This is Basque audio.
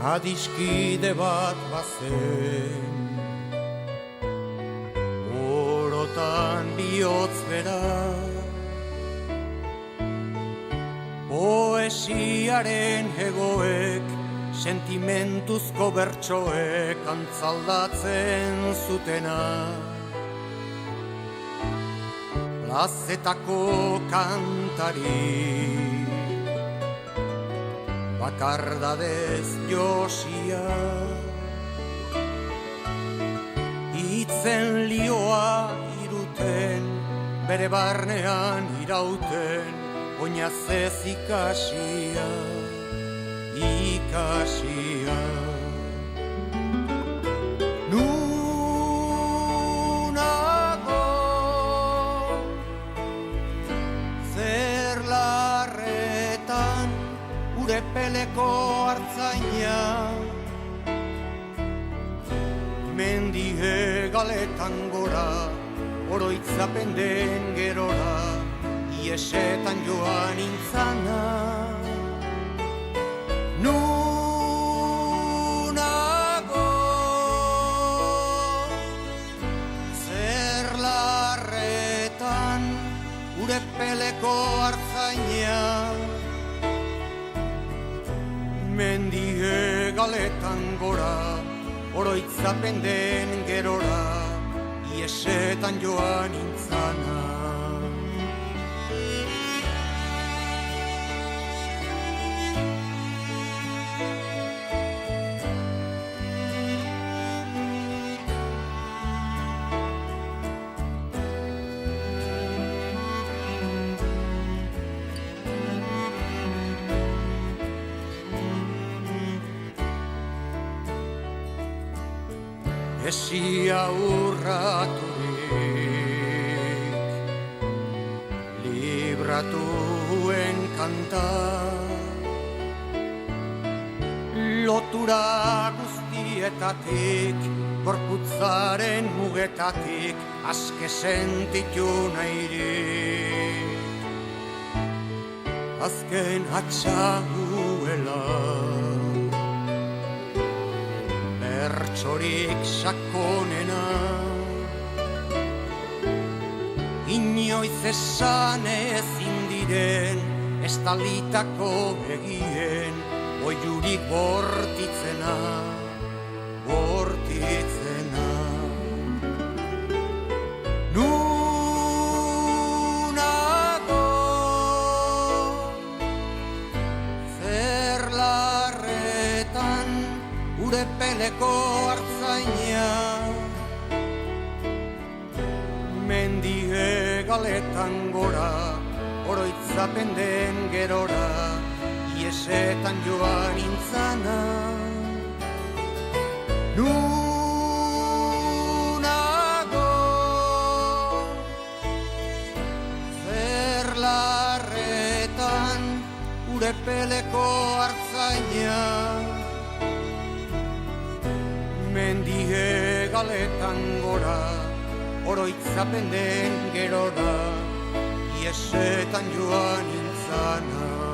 adiskide bat bazen. Orotan bihotz bera, poesiaren hegoek, sentimentuzko bertsoek antzaldatzen zutena. Plazetako kantari, bakardadez josia, itzen lioa iruten, bere barnean irauten, oinazez ikasia, ikasia. Nunago zer larretan gure peleko hartzaina, mendie galetan gora, oroitzapen den gerora, iesetan joan intzana. Nunago zer larretan gure peleko hartzaina, mendie galetan gora, oroitzapen den gerora, iesetan joan intzana. Esia urraturik, libratuen kanta, lotura guztietatik, gorputzaren mugetatik, aske sentitu nahirik. Azken hatxaguela, bertsorik sakonena, inoiz esan ezin diren, estalitako begien, oiurik bortitzena, bortitzena. Nunago zer larretan gure peleko hartzaina, mendie galetan gora, oroitzapen den gerora, iesetan joan intzana. Nunago zer larretan gure peleko hartzaina, mendie galetan gora, oroitzapen den gerora, iesetan joan intzana.